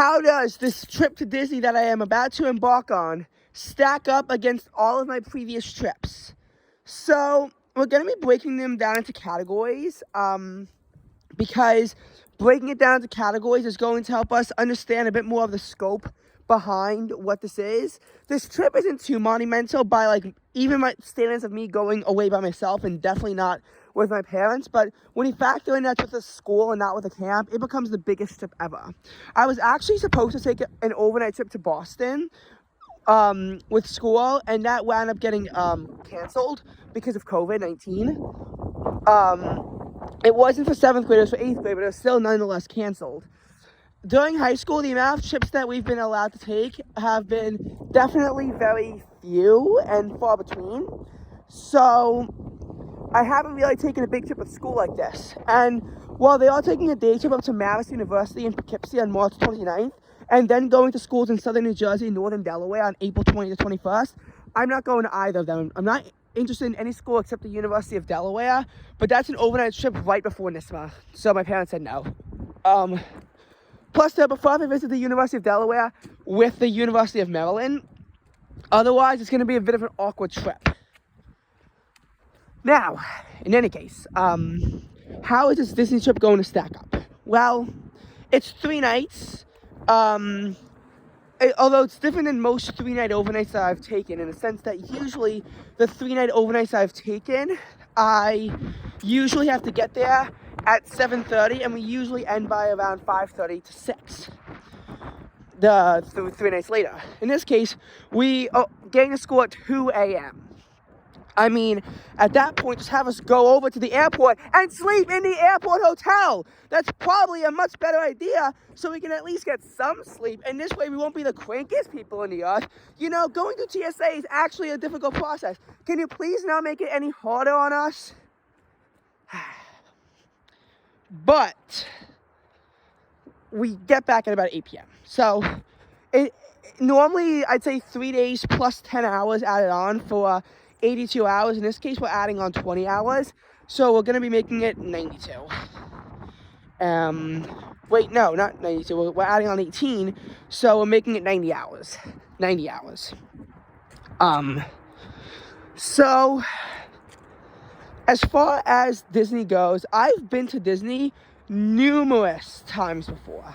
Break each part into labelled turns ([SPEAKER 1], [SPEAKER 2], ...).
[SPEAKER 1] how does this trip to Disney that I am about to embark on stack up against all of my previous trips? So we're going to be breaking them down into categories because breaking it down into categories is going to help us understand a bit more of the scope behind what this is. This trip isn't too monumental by even my standards of me going away by myself, and definitely not with my parents, but when you factor in that's with a school and not with a camp, it becomes the biggest trip ever. I was actually supposed to take an overnight trip to Boston with school, and that wound up getting canceled because of COVID-19. It wasn't for 7th grade, it was for 8th grade, but it was still nonetheless canceled. During high school, the amount of trips that we've been allowed to take have been definitely very few and far between. So I haven't really taken a big trip with school like this. And while they are taking a day trip up to Marist University in Poughkeepsie on March 29th, and then going to schools in southern New Jersey and northern Delaware on April 20th to 21st, I'm not going to either of them. I'm not interested in any school except the University of Delaware, but that's an overnight trip right before NYSSMA, so my parents said no. Plus, before I visit the University of Delaware with the University of Maryland, otherwise it's going to be a bit of an awkward trip. Now, in any case, how is this Disney trip going to stack up? Well, it's 3 nights. Although it's different than most 3-night overnights that I've taken, in the sense that usually the 3-night overnights I've taken, I usually have to get there at 7:30, and we usually end by around 5:30 to 6. The 3 nights later. In this case, we are getting to school at 2 a.m. I mean, at that point, just have us go over to the airport and sleep in the airport hotel. That's probably a much better idea, so we can at least get some sleep, and this way we won't be the crankiest people in the earth. You know, going through TSA is actually a difficult process. Can you please not make it any harder on us? But we get back at about 8 p.m. So normally I'd say 3 days plus 10 hours added on for 82 hours. In this case, we're adding on 20 hours. So we're going to be making it 92. Wait, no, not 92. We're adding on 18. So we're making it 90 hours. 90 hours. So as far as Disney goes, I've been to Disney numerous times before.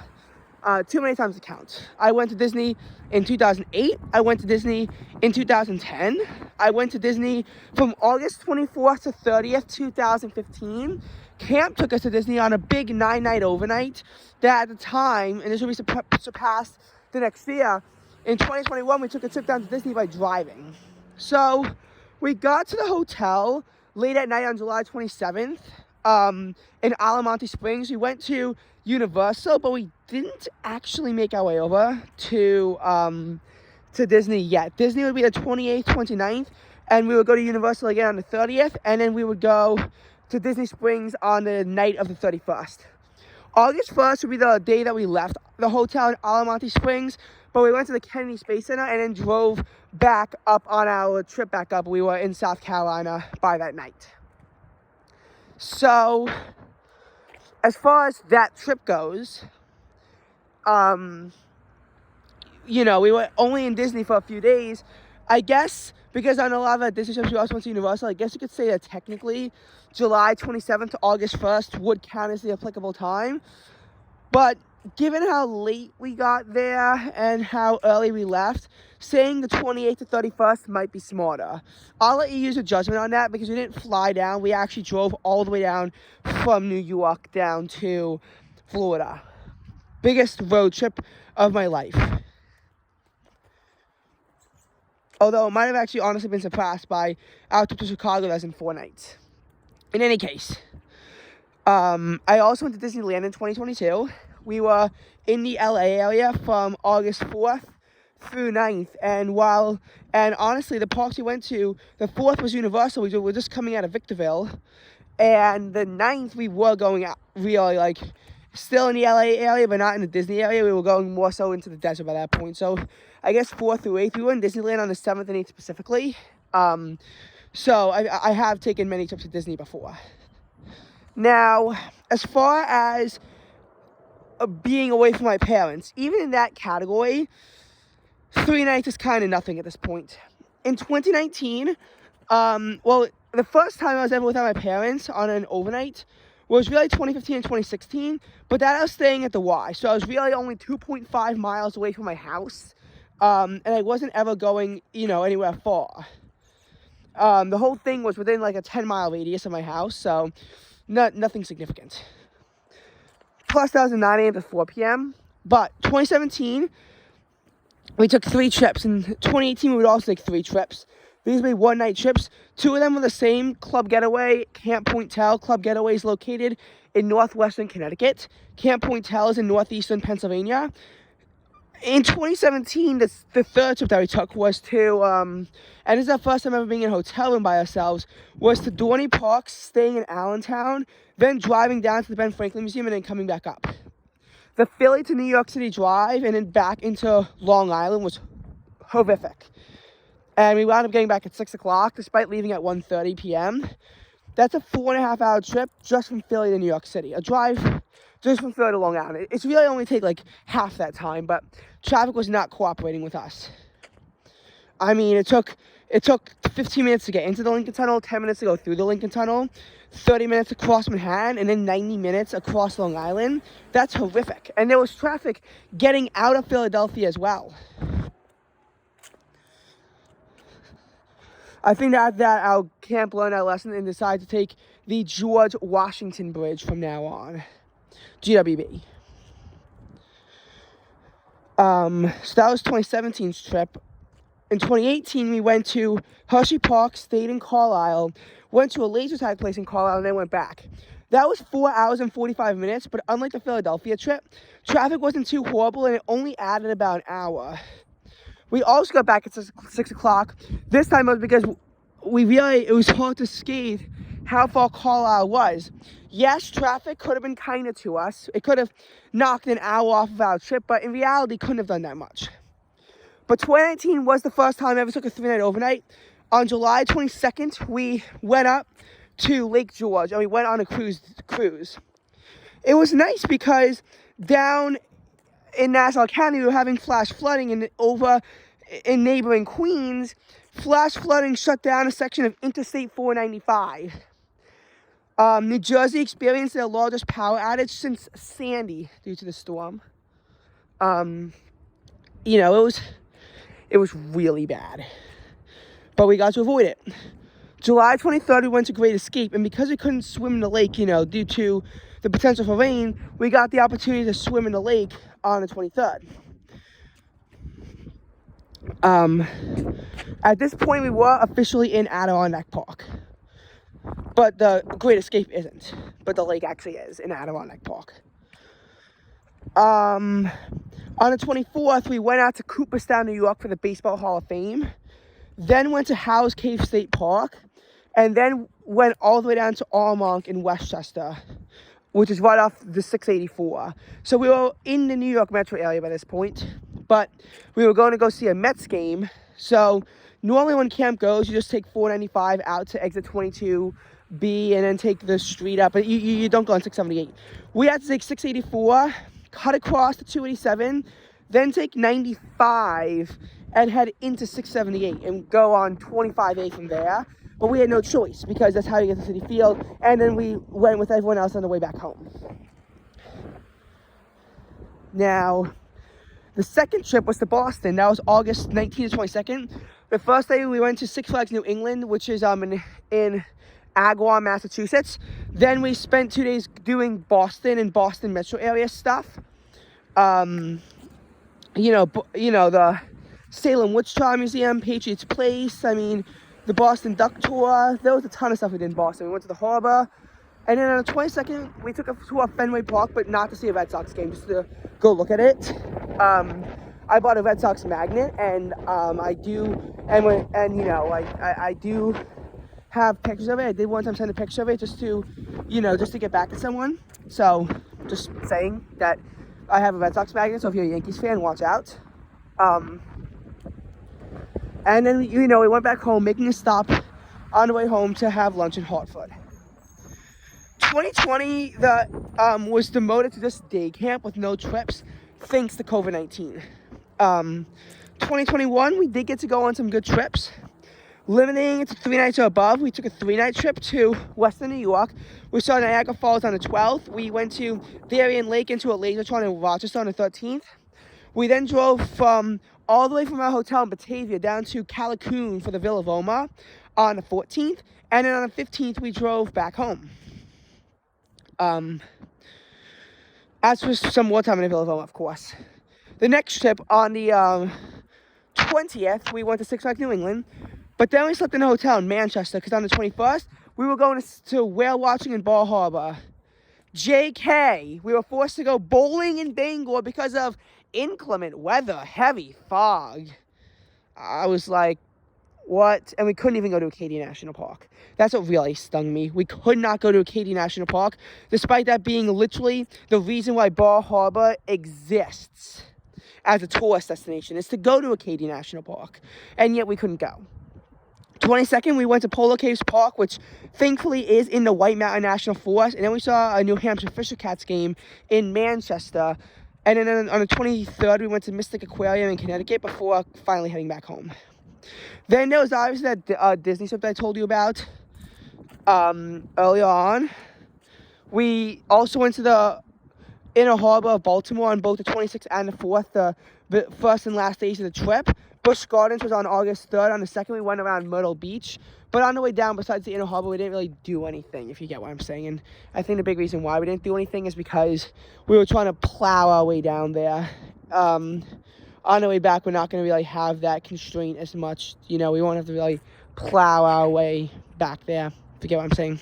[SPEAKER 1] Too many times to count. I went to Disney in 2008. I went to Disney in 2010. I went to Disney from August 24th to 30th, 2015. Camp took us to Disney on a big 9-night overnight that at the time, and this will be surpassed the next year, in 2021 we took a trip down to Disney by driving. So we got to the hotel late at night on July 27th in Almonte Springs. We went to Universal, but we didn't actually make our way over to Disney yet. Disney would be the 28th, 29th, and we would go to Universal again on the 30th, and then we would go to Disney Springs on the night of the 31st. August 1st would be the day that we left the hotel in Almonte Springs, but we went to the Kennedy Space Center and then drove back up on our trip back up. We were in South Carolina by that night. So as far as that trip goes, you know, we were only in Disney for a few days. I guess because on a lot of the Disney trips we also went to Universal, I guess you could say that technically July 27th to August 1st would count as the applicable time. But given how late we got there and how early we left, saying the 28th to 31st might be smarter. I'll let you use your judgment on that because we didn't fly down. We actually drove all the way down from New York down to Florida. Biggest road trip of my life. Although it might have actually honestly been surpassed by our trip to Chicago that's in 4 nights. In any case, I also went to Disneyland in 2022. We were in the LA area from August 4th through 9th, and honestly, the parks we went to, the 4th was Universal. We were just coming out of Victorville, and the 9th we were going out really still in the LA area, but not in the Disney area. We were going more so into the desert by that point. So I guess 4th through 8th, we were in Disneyland on the 7th and 8th specifically. So I have taken many trips to Disney before. Now, as far as being away from my parents. Even in that category, 3 nights is kind of nothing at this point. In 2019, well, the first time I was ever without my parents on an overnight was really 2015 and 2016, but that I was staying at the Y, so I was really only 2.5 miles away from my house, and I wasn't ever going, anywhere far. The whole thing was within like a 10-mile radius of my house, so nothing significant. Plus, that was a 9 a.m. to 4 p.m., but 2017, we took 3 trips. In 2018, we would also take 3 trips. These would be one-night trips. 2 of them were the same Club Getaway, Camp Pointe-Tel. Club Getaway is located in northwestern Connecticut. Camp Pointe-Tel is in northeastern Pennsylvania. In 2017, the third trip that we took was to, and this is our first time ever being in a hotel room by ourselves, was to Dorney Park, staying in Allentown, then driving down to the Ben Franklin Museum, and then coming back up. The Philly to New York City drive and then back into Long Island was horrific. And we wound up getting back at 6 o'clock, despite leaving at 1:30 p.m. That's a 4.5-hour trip just from Philly to New York City. A drive just from Philly to Long Island. It's really only take like half that time, but traffic was not cooperating with us. I mean, it took 15 minutes to get into the Lincoln Tunnel, 10 minutes to go through the Lincoln Tunnel, 30 minutes across Manhattan, and then 90 minutes across Long Island. That's horrific. And there was traffic getting out of Philadelphia as well. I think that our camp learned our lesson and decided to take the George Washington Bridge from now on. GWB. So that was 2017's trip. In 2018, we went to Hershey Park, stayed in Carlisle, went to a laser tag place in Carlisle, and then went back. That was 4 hours and 45 minutes, but unlike the Philadelphia trip, traffic wasn't too horrible, and it only added about an hour. We also got back at 6 o'clock. This time it was because it was hard to scathe how far Carlisle was. Yes, traffic could have been kinder to us. It could have knocked an hour off of our trip, but in reality, couldn't have done that much. But 2019 was the first time I ever took a 3-night overnight. On July 22nd, we went up to Lake George, and we went on a cruise. It was nice because down in Nassau County, we were having flash flooding, and over in neighboring Queens, flash flooding shut down a section of Interstate 495. New Jersey experienced their largest power outage since Sandy due to the storm. It was really bad, but we got to avoid it. July 23rd, we went to Great Escape, and because we couldn't swim in the lake, due to the potential for rain, we got the opportunity to swim in the lake on the 23rd. At this point, we were officially in Adirondack Park, but the Great Escape isn't, but the lake actually is in Adirondack Park. On the 24th, we went out to Cooperstown, New York for the Baseball Hall of Fame, then went to Howes Cave State Park, and then went all the way down to Armonk in Westchester, which is right off the 684. So we were in the New York metro area by this point, but we were going to go see a Mets game. So normally when camp goes, you just take 495 out to exit 22B and then take the street up, but you don't go on 678. We had to take 684, cut across to 287, then take 95 and head into 678 and go on 25A from there. But we had no choice because that's how you get to Citi Field, and then we went with everyone else on the way back home. Now, the second trip was to Boston. That was August 19th to 22nd. The first day we went to Six Flags New England, which is in Agawam, Massachusetts. Then we spent 2 days doing Boston and Boston metro area stuff. The Salem Witch Trial Museum, Patriots Place, the Boston Duck Tour. There was a ton of stuff we did in Boston. We went to the harbor. And then on the 22nd, we took a tour of Fenway Park, but not to see a Red Sox game, just to go look at it. I bought a Red Sox magnet, and I do have pictures of it. I did one time send a picture of it just to get back to someone. So, just saying that I have a Red Sox magnet, so if you're a Yankees fan, watch out. And then, we went back home, making a stop on the way home to have lunch in Hartford. 2020 was demoted to just day camp with no trips thanks to COVID-19. 2021 we did get to go on some good trips. Limiting it to 3 nights or above, we took a 3-night trip to Western New York. We saw Niagara Falls on the 12th. We went to Darien Lake into a Lasertron in Rochester on the 13th. We then drove all the way from our hotel in Batavia down to Callicoon for the Villa Voma on the 14th. And then on the 15th, we drove back home. As for some more time in the Villa Voma, of course. The next trip on the 20th, we went to Six Flags New England. But then we slept in a hotel in Manchester because on the 21st, we were going to whale watching in Bar Harbor. JK, we were forced to go bowling in Bangor because of inclement weather, heavy fog. I was like, what? And we couldn't even go to Acadia National Park. That's what really stung me. We could not go to Acadia National Park, despite that being literally the reason why Bar Harbor exists as a tourist destination, is to go to Acadia National Park. And yet we couldn't go. 22nd, we went to Polo Caves Park, which thankfully is in the White Mountain National Forest. And then we saw a New Hampshire Fisher Cats game in Manchester. And then on the 23rd, we went to Mystic Aquarium in Connecticut before finally heading back home. Then there was obviously that Disney trip that I told you about earlier on. We also went to the Inner Harbor of Baltimore on both the 26th and the 4th, the first and last days of the trip. Busch Gardens was on August 3rd. On the 2nd, we went around Myrtle Beach. But on the way down, besides the Inner Harbor, we didn't really do anything, if you get what I'm saying. And I think the big reason why we didn't do anything is because we were trying to plow our way down there. On the way back, we're not going to really have that constraint as much. You know, we won't have to really plow our way back there, if you get what I'm saying.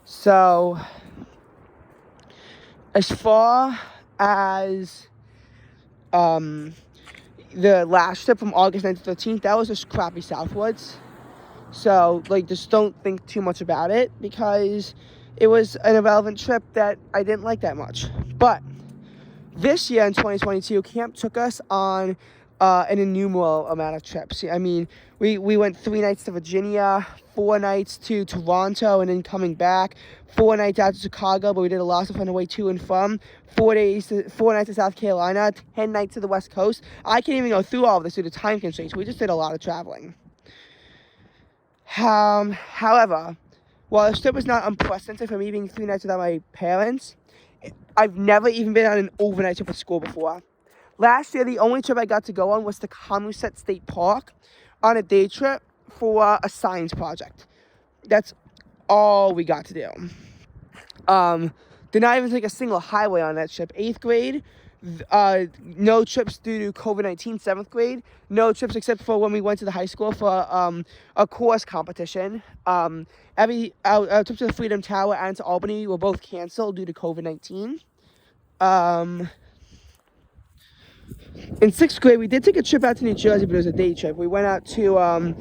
[SPEAKER 1] So, as far as the last trip from August 9th to 13th, that was just crappy Southwoods. So, like, just don't think too much about it because it was an irrelevant trip that I didn't like that much. But this year in 2022, camp took us on an innumerable amount of trips. I mean, we went 3 nights to Virginia, 4 nights to Toronto, and then coming back, 4 nights out to Chicago, but we did a lot of stuff on the way to and from, 4 nights to South Carolina, 10 nights to the West Coast. I can't even go through all of this due to time constraints. We just did a lot of traveling. However, while this trip was not unprecedented for me being 3 nights without my parents, I've never even been on an overnight trip with school before. Last year, the only trip I got to go on was to Comoset State Park on a day trip for a science project. That's all we got to do. Did not even take a single highway on that trip. 8th grade, no trips due to COVID-19. 7th grade, no trips except for when we went to the high school for a course competition. Our trips to the Freedom Tower and to Albany were both canceled due to COVID-19. In 6th grade, we did take a trip out to New Jersey, but it was a day trip. We went out to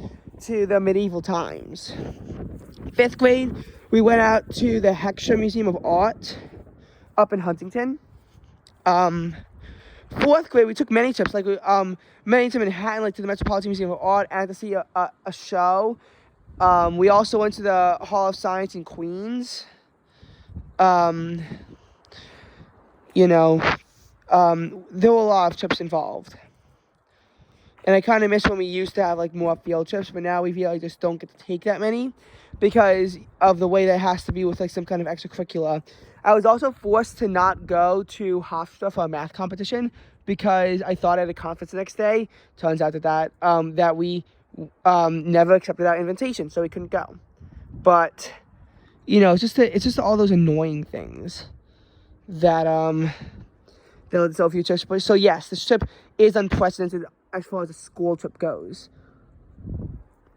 [SPEAKER 1] the medieval times. 5th grade, we went out to the Heckscher Museum of Art up in Huntington. 4th grade, we took many trips, like many to Manhattan, like to the Metropolitan Museum of Art, and to see a show. We also went to the Hall of Science in Queens. There were a lot of trips involved. And I kind of miss when we used to have, like, more field trips, but now we really just don't get to take that many because of the way that it has to be with, like, some kind of extracurricular. I was also forced to not go to Hofstra for a math competition because I thought I had a conference the next day. Turns out that we never accepted our invitation, so we couldn't go. But, it's just all those annoying things that there were so few trips. So yes, this trip is unprecedented as far as a school trip goes.